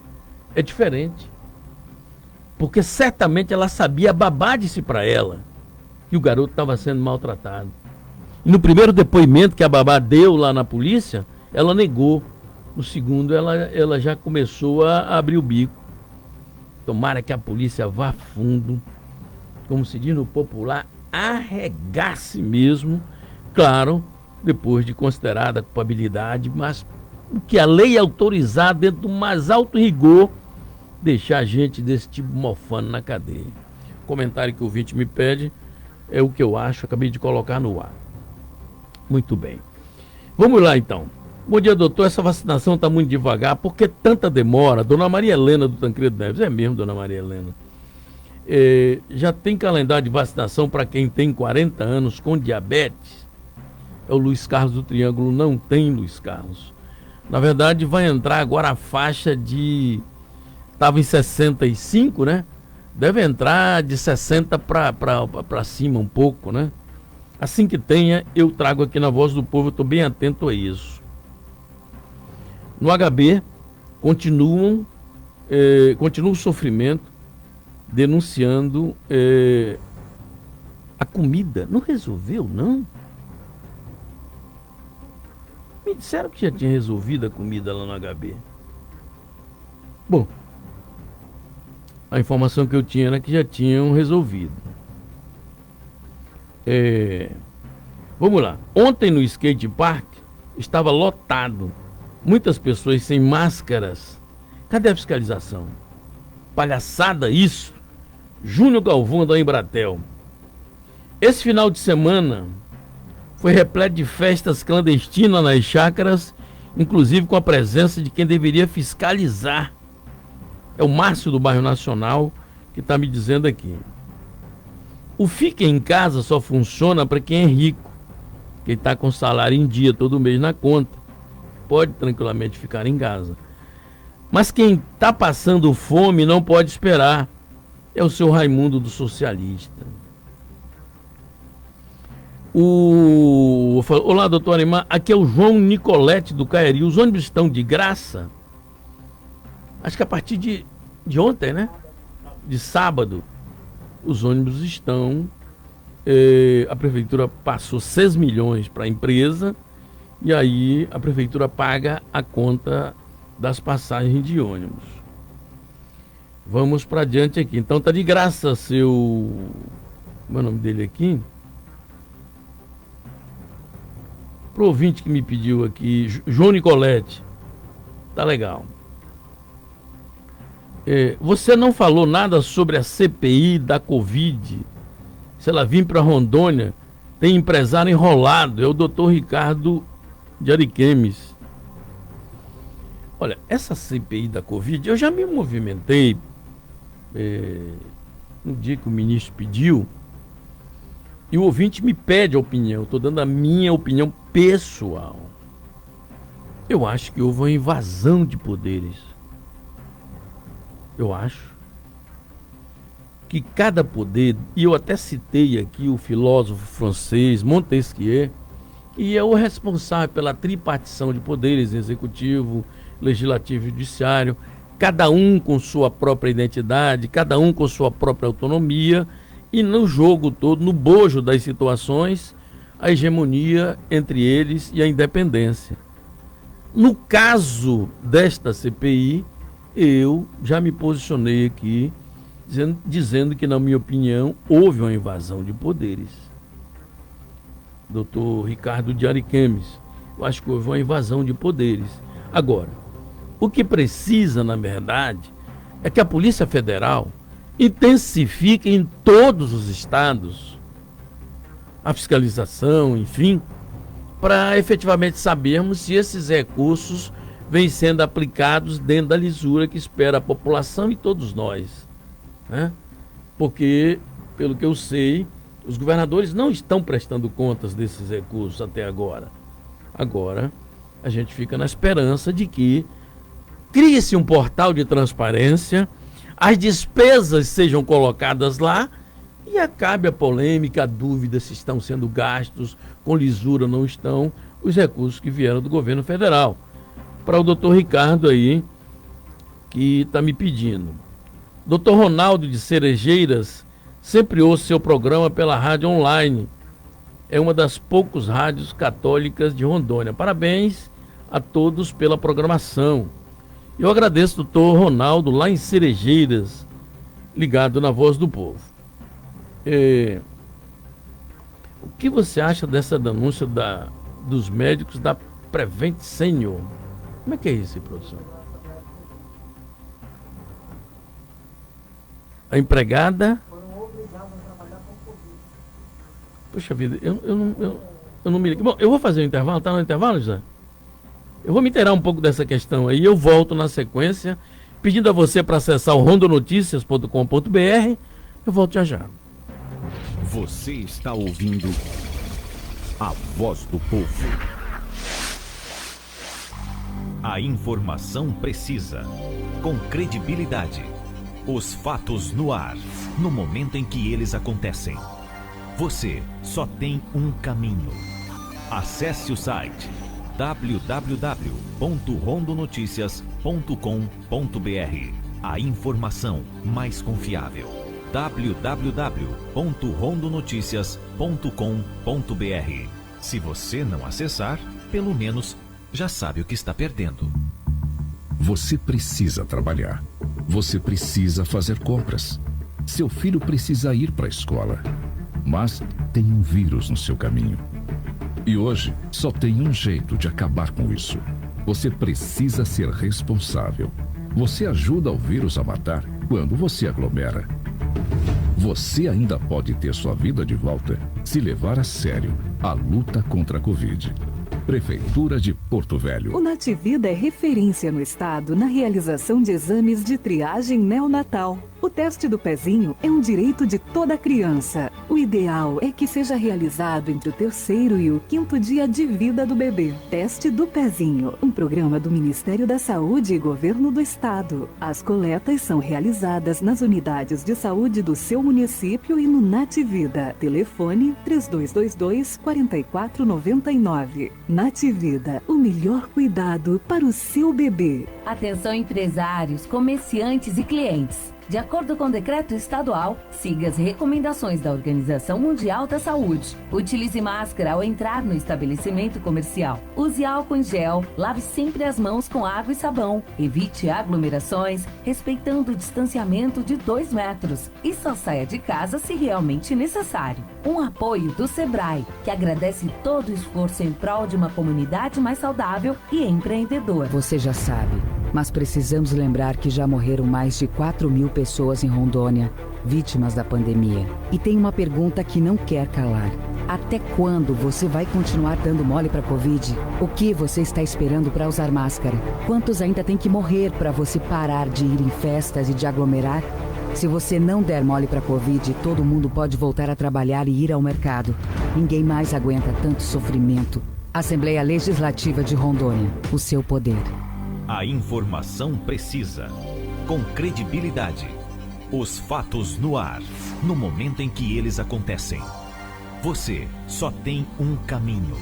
é diferente. Porque certamente ela sabia, a babá disse para ela que o garoto estava sendo maltratado. E no primeiro depoimento que a babá deu lá na polícia, ela negou. No segundo, ela já começou a abrir o bico. Tomara que a polícia vá a fundo, como se diz no popular, arregace mesmo, claro, depois de considerada a culpabilidade, mas o que a lei autorizar dentro do mais alto rigor, deixar a gente desse tipo mofando na cadeia. O comentário que o ouvinte me pede é o que eu acho, acabei de colocar no ar. Muito bem. Vamos lá então. Bom dia, doutor. Essa vacinação está muito devagar. Por que tanta demora? Dona Maria Helena do Tancredo Neves. É mesmo, dona Maria Helena. Já tem calendário de vacinação para quem tem 40 anos com diabetes? É o Luiz Carlos do Triângulo. Não tem, Luiz Carlos. Na verdade, vai entrar agora a faixa de... Estava em 65, né? Deve entrar de 60 para cima um pouco, né? Assim que tenha, eu trago aqui na Voz do Povo. Eu estou bem atento a isso. No HB, continua o sofrimento, denunciando a comida. Não resolveu, não? Me disseram que já tinha resolvido a comida lá no HB. Bom, a informação que eu tinha era que já tinham resolvido. Vamos lá. Ontem no skate park estava lotado. Muitas pessoas sem máscaras. Cadê a fiscalização? Palhaçada isso. Júnior Galvão da Embratel. Esse final de semana foi repleto de festas clandestinas nas chácaras, inclusive com a presença de quem deveria fiscalizar. É o Márcio do Bairro Nacional que está me dizendo aqui. O Fique em Casa só funciona para quem é rico, quem está com salário em dia todo mês na conta. Pode tranquilamente ficar em casa. Mas quem está passando fome não pode esperar. É o seu Raimundo do Socialista. Olá, doutor Arimar. Aqui é o João Nicolete do Caeri. Os ônibus estão de graça? Acho que a partir de ontem, né? De sábado, os ônibus estão... a prefeitura passou 6 milhões para a empresa. E aí a prefeitura paga a conta das passagens de ônibus. Vamos para adiante aqui. Então tá de graça seu... Como é o nome dele aqui? Pro ouvinte que me pediu aqui, João Nicolete. Tá legal. Você não falou nada sobre a CPI da Covid. Se ela vir para Rondônia, tem empresário enrolado. É o doutor Ricardo de Ariquemes. Olha, essa CPI da Covid, eu já me movimentei no dia que o ministro pediu, e o ouvinte me pede a opinião. Estou dando a minha opinião pessoal. Eu acho que houve uma invasão de poderes. Eu acho que cada poder, e eu até citei aqui o filósofo francês Montesquieu, e é o responsável pela tripartição de poderes, executivo, legislativo e judiciário, cada um com sua própria identidade, cada um com sua própria autonomia, e no jogo todo, no bojo das situações, a hegemonia entre eles e a independência. No caso desta CPI, eu já me posicionei aqui, dizendo que, na minha opinião, houve uma invasão de poderes. Doutor Ricardo de Ariquemes, eu acho que houve uma invasão de poderes. Agora, o que precisa, na verdade, é que a Polícia Federal intensifique em todos os estados a fiscalização, enfim, para efetivamente sabermos se esses recursos vêm sendo aplicados dentro da lisura que espera a população e todos nós, né? Porque, pelo que eu sei, os governadores não estão prestando contas desses recursos até agora. Agora, a gente fica na esperança de que crie-se um portal de transparência, as despesas sejam colocadas lá e acabe a polêmica, a dúvida se estão sendo gastos com lisura ou não estão os recursos que vieram do governo federal. Para o doutor Ricardo aí, que está me pedindo. Doutor Ronaldo de Cerejeiras, sempre ouço seu programa pela rádio online. é uma das poucas rádios católicas de Rondônia. Parabéns a todos pela programação. Eu agradeço o doutor Ronaldo, lá em Cerejeiras, ligado na Voz do Povo. O que você acha dessa denúncia dos médicos da Prevent Senior? Como é que é isso, produção? A empregada... Puxa vida, eu não me ligo. Bom, eu vou fazer o intervalo, tá no intervalo, José? Eu vou me inteirar um pouco dessa questão aí, eu volto na sequência, pedindo a você para acessar o rondonoticias.com.br, eu volto já já. Você está ouvindo a Voz do Povo. A informação precisa, com credibilidade. Os fatos no ar, no momento em que eles acontecem. Você só tem um caminho. Acesse o site www.rondonoticias.com.br. A informação mais confiável. www.rondonoticias.com.br. Se você não acessar, pelo menos já sabe o que está perdendo. Você precisa trabalhar. Você precisa fazer compras. Seu filho precisa ir para a escola. Mas tem um vírus no seu caminho. E hoje só tem um jeito de acabar com isso. Você precisa ser responsável. Você ajuda o vírus a matar quando você aglomera. Você ainda pode ter sua vida de volta se levar a sério a luta contra a Covid. Prefeitura de Porto Velho. O Nativida é referência no estado na realização de exames de triagem neonatal. O teste do pezinho é um direito de toda criança. O ideal é que seja realizado entre o 3º e o 5º dia de vida do bebê. Teste do pezinho, um programa do Ministério da Saúde e Governo do Estado. As coletas são realizadas nas unidades de saúde do seu município e no Nativida. Telefone 3222-4499. Nativida, o melhor cuidado para o seu bebê. Atenção empresários, comerciantes e clientes. De acordo com o decreto estadual, siga as recomendações da Organização Mundial da Saúde. Utilize máscara ao entrar no estabelecimento comercial. Use álcool em gel, lave sempre as mãos com água e sabão. Evite aglomerações, respeitando o distanciamento de 2 metros. E só saia de casa se realmente necessário. Um apoio do Sebrae, que agradece todo o esforço em prol de uma comunidade mais saudável e empreendedora. Você já sabe, mas precisamos lembrar que já morreram mais de 4.000 pessoas em Rondônia, vítimas da pandemia. E tem uma pergunta que não quer calar. Até quando você vai continuar dando mole para Covid? O que você está esperando para usar máscara? Quantos ainda tem que morrer para você parar de ir em festas e de aglomerar? Se você não der mole para Covid, todo mundo pode voltar a trabalhar e ir ao mercado. Ninguém mais aguenta tanto sofrimento. Assembleia Legislativa de Rondônia, o seu poder. A informação precisa, com credibilidade. Os fatos no ar, no momento em que eles acontecem. Você só tem um caminho.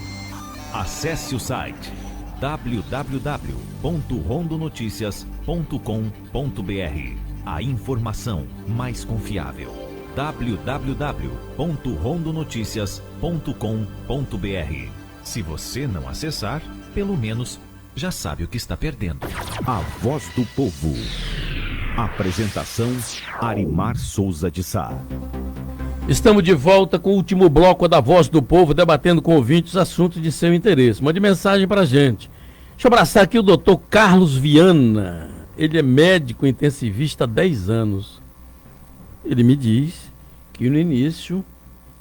Acesse o site www.rondonoticias.com.br. A informação mais confiável. www.rondonoticias.com.br. Se você não acessar, pelo menos já sabe o que está perdendo. A Voz do Povo. Apresentação: Arimar Souza de Sá. Estamos de volta com o último bloco da Voz do Povo, debatendo com ouvintes assuntos de seu interesse. Mande mensagem para a gente. Deixa eu abraçar aqui o doutor Carlos Viana. Ele é médico intensivista há 10 anos. Ele me diz que no início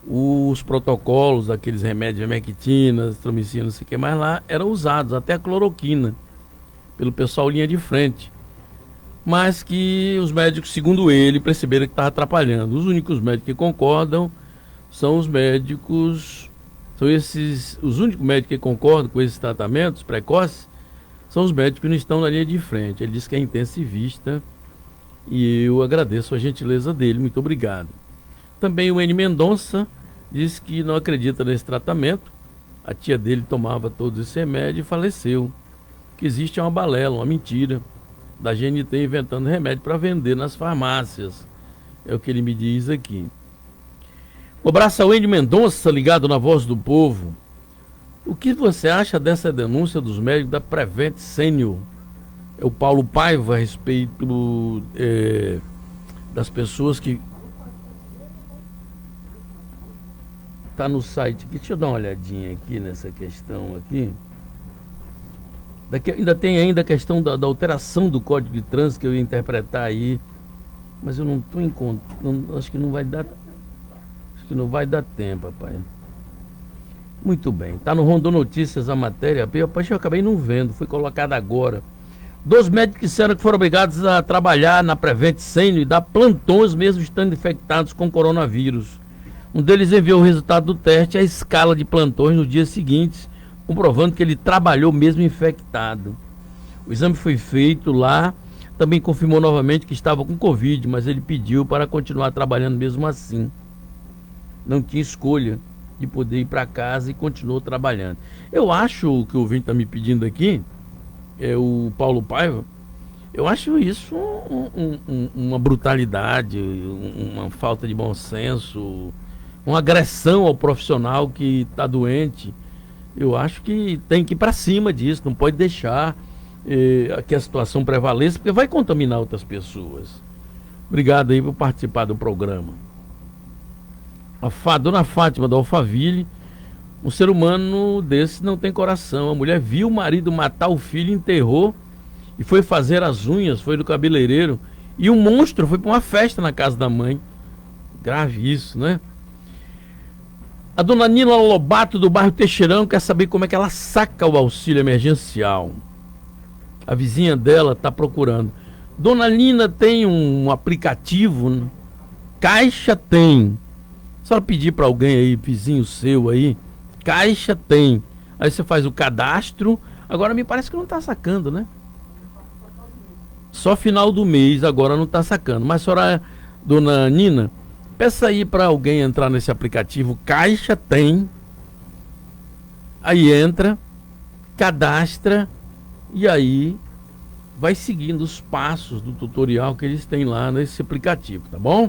os protocolos, aqueles remédios, vermectina, azitromicina, não sei o que mais lá, eram usados, até a cloroquina, pelo pessoal linha de frente. Mas que os médicos, segundo ele, perceberam que estava atrapalhando. Os únicos médicos que concordam são os médicos, os únicos médicos que concordam com esses tratamentos precoces, são os médicos que não estão na linha de frente. Ele diz que é intensivista e eu agradeço a gentileza dele, muito obrigado. Também o N. Mendonça diz que não acredita nesse tratamento. A tia dele tomava todos esse remédio e faleceu. Que existe uma balela, uma mentira da GNT inventando remédio para vender nas farmácias. É o que ele me diz aqui. Um abraço ao Wendy Mendonça, ligado na Voz do Povo. O que você acha dessa denúncia dos médicos da Prevent Senior? É o Paulo Paiva a respeito das pessoas que... Está no site aqui, deixa eu dar uma olhadinha aqui nessa questão aqui. Ainda tem a questão da alteração do Código de Trânsito que eu ia interpretar aí, mas eu não estou encontrando, acho que não vai dar tempo, rapaz. Muito bem, está no Rondon Notícias a matéria, rapaz, eu acabei não vendo, foi colocada agora. 2 médicos disseram que foram obrigados a trabalhar na Prevent Senior e dar plantões mesmo estando infectados com coronavírus. Um deles enviou o resultado do teste e a escala de plantões no dia seguinte, comprovando que ele trabalhou mesmo infectado. O exame foi feito lá, também confirmou novamente que estava com Covid, mas ele pediu para continuar trabalhando mesmo assim. Não tinha escolha de poder ir para casa e continuou trabalhando. Eu acho que o ouvinte está me pedindo aqui, é o Paulo Paiva, eu acho isso uma brutalidade, uma falta de bom senso, uma agressão ao profissional que está doente. Eu acho que tem que ir para cima disso, não pode deixar que a situação prevaleça, porque vai contaminar outras pessoas. Obrigado aí por participar do programa. A dona Fátima da Alphaville, um ser humano desse não tem coração. A mulher viu o marido matar o filho, enterrou e foi fazer as unhas, foi do cabeleireiro, e o monstro foi para uma festa na casa da mãe. Grave isso, né? A dona Nila Lobato, do bairro Teixeirão, quer saber como é que ela saca o auxílio emergencial. A vizinha dela está procurando. Dona Nina tem um aplicativo, né? Caixa tem. Só pedir para alguém aí, vizinho seu aí, Caixa tem. Aí você faz o cadastro. Agora me parece que não está sacando, né? Só final do mês agora não está sacando. Mas a senhora, dona Nina, peça aí para alguém entrar nesse aplicativo. Caixa tem. Aí entra, cadastra e aí vai seguindo os passos do tutorial que eles têm lá nesse aplicativo, tá bom?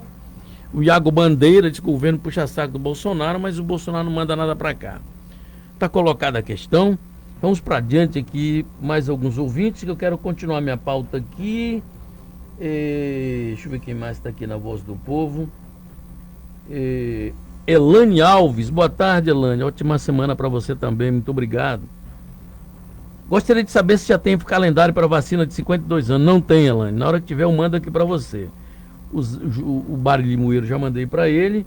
O Iago Bandeira diz que o governo puxa saco do Bolsonaro, mas o Bolsonaro não manda nada para cá. Tá colocada a questão. Vamos para adiante aqui, mais alguns ouvintes, que eu quero continuar minha pauta aqui. Deixa eu ver quem mais está aqui na Voz do Povo. Elane Alves, boa tarde, Elane. Ótima semana para você também, muito obrigado. Gostaria de saber se já tem calendário para vacina de 52 anos. Não tem, Elane. Na hora que tiver, eu mando aqui para você. O Bari Limoeiro já mandei para ele.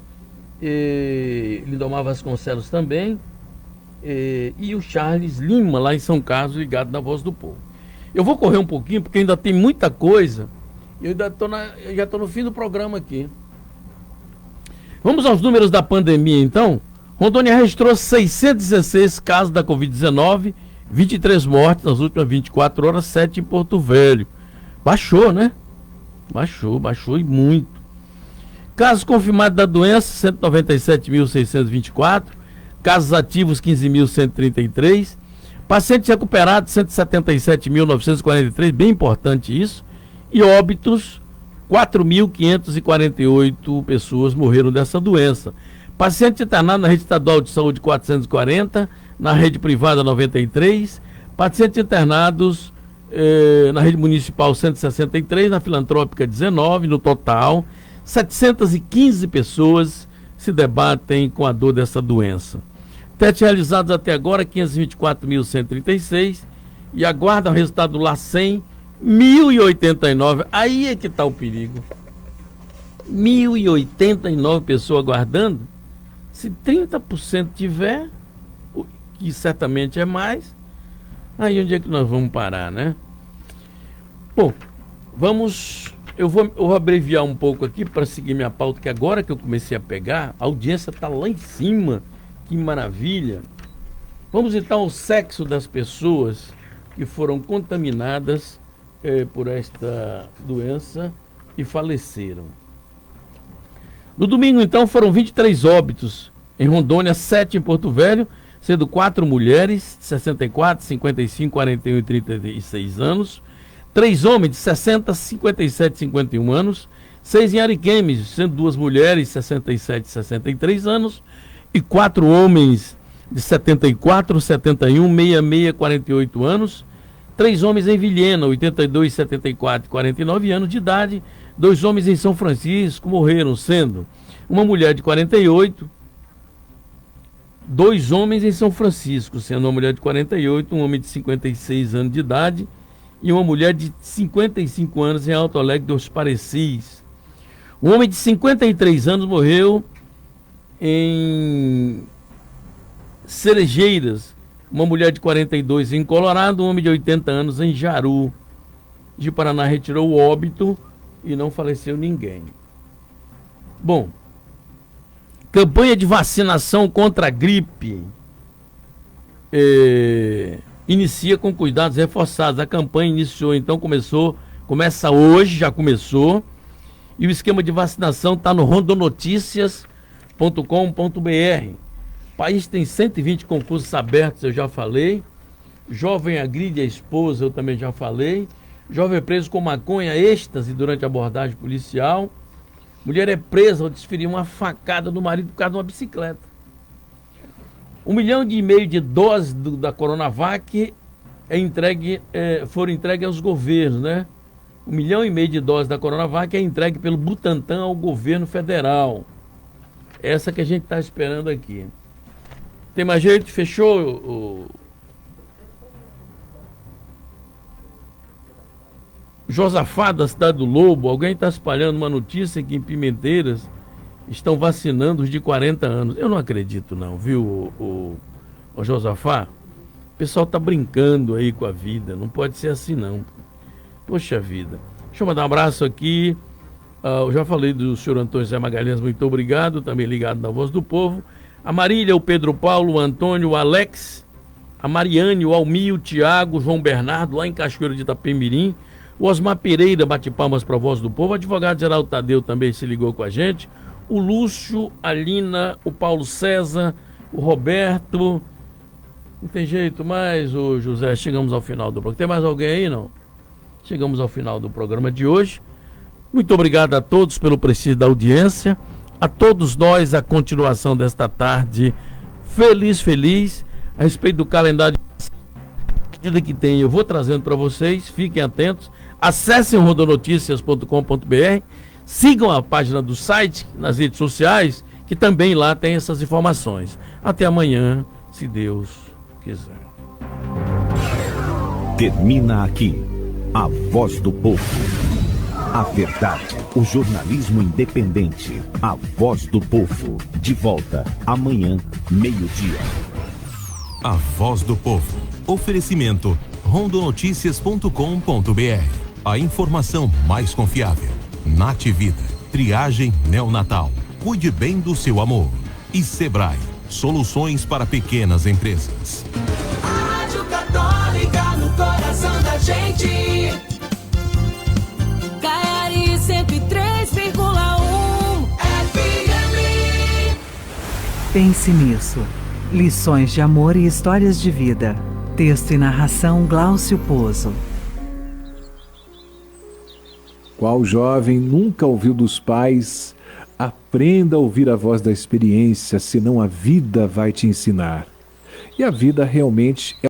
Lindomar Vasconcelos também. E o Charles Lima, lá em São Carlos, ligado na Voz do Povo. Eu vou correr um pouquinho, porque ainda tem muita coisa. Eu já estou no fim do programa aqui. Vamos aos números da pandemia, então. Rondônia registrou 616 casos da Covid-19, 23 mortes nas últimas 24 horas, 7 em Porto Velho. Baixou, né? Baixou e muito. Casos confirmados da doença, 197.624. Casos ativos, 15.133. Pacientes recuperados, 177.943. Bem importante isso. E óbitos, 4.548 pessoas morreram dessa doença. Paciente internado na rede estadual de saúde, 440. Na rede privada, 93. Pacientes internados na rede municipal, 163. Na filantrópica, 19. No total, 715 pessoas se debatem com a dor dessa doença. Testes realizados até agora, 524.136. E aguardam o resultado do LACEN, 1.089. Aí é que está o perigo. 1.089 pessoas aguardando. Se 30% tiver, que certamente é mais, aí onde é que nós vamos parar, né? Bom, eu vou abreviar um pouco aqui para seguir minha pauta, que agora que eu comecei a pegar, a audiência está lá em cima. Que maravilha! Vamos então ao sexo das pessoas que foram contaminadas por esta doença e faleceram. No domingo, então, foram 23 óbitos em Rondônia, 7 em Porto Velho, sendo 4 mulheres, 64, 55, 41 e 36 anos, 3 homens de 60, 57 e 51 anos, 6 em Ariquemes, sendo 2 mulheres, 67 e 63 anos, e 4 homens de 74, 71, 66, 48 anos. 3 homens em Vilhena, 82, 74 e 49 anos de idade. 2 homens em São Francisco morreram, sendo uma mulher de 48, 2 homens em São Francisco, sendo uma mulher de 48, um homem de 56 anos de idade e uma mulher de 55 anos em Alto Alegre dos Parecis. Um homem de 53 anos morreu em Cerejeiras, uma mulher de 42 em Colorado, um homem de 80 anos em Jaru. De Paraná retirou o óbito e não faleceu ninguém. Bom, campanha de vacinação contra a gripe inicia com cuidados reforçados. A campanha iniciou, então começa hoje, já começou. E o esquema de vacinação está no rondonoticias.com.br. O país tem 120 concursos abertos, eu já falei. Jovem agride a esposa, eu também já falei. Jovem preso com maconha, êxtase durante a abordagem policial. Mulher é presa ao desferir uma facada no marido por causa de uma bicicleta. 1,5 milhão de doses da Coronavac foram entregues aos governos, né? 1,5 milhão de doses da Coronavac é entregue pelo Butantan ao governo federal. Essa que a gente está esperando aqui. Tem mais jeito? Fechou? Josafá, da cidade do Lobo, alguém está espalhando uma notícia que em Pimenteiras estão vacinando os de 40 anos. Eu não acredito não, viu, o Josafá? O pessoal está brincando aí com a vida, não pode ser assim não. Poxa vida. Deixa eu mandar um abraço aqui. Eu já falei do senhor Antônio Zé Magalhães, muito obrigado, também ligado na Voz do Povo. A Marília, o Pedro Paulo, o Antônio, o Alex, a Mariane, o Almir, o Tiago, o João Bernardo, lá em Cachoeiro de Itapemirim. O Osmar Pereira, bate palmas para a Voz do Povo. O advogado Geraldo Tadeu também se ligou com a gente. O Lúcio, a Lina, o Paulo César, o Roberto. Não tem jeito mais, ô José, chegamos ao final do programa. Tem mais alguém aí, não? Chegamos ao final do programa de hoje. Muito obrigado a todos pelo prestígio da audiência. A todos nós, a continuação desta tarde feliz, a respeito do calendário que tem, eu vou trazendo para vocês, fiquem atentos, acessem o rondonoticias.com.br, sigam a página do site, nas redes sociais, que também lá tem essas informações. Até amanhã, se Deus quiser. Termina aqui a Voz do Povo. A verdade, o jornalismo independente, a Voz do Povo. De volta amanhã, meio-dia. A Voz do Povo. Oferecimento rondonoticias.com.br. A informação mais confiável. Nativida. Triagem neonatal. Cuide bem do seu amor. E Sebrae. Soluções para pequenas empresas. A Rádio Católica no coração da gente. Caiari 103,1 FM. Pense nisso. Lições de amor e histórias de vida. Texto e narração Glaucio Pozo. Qual jovem nunca ouviu dos pais: aprenda a ouvir a voz da experiência, senão a vida vai te ensinar. E a vida realmente é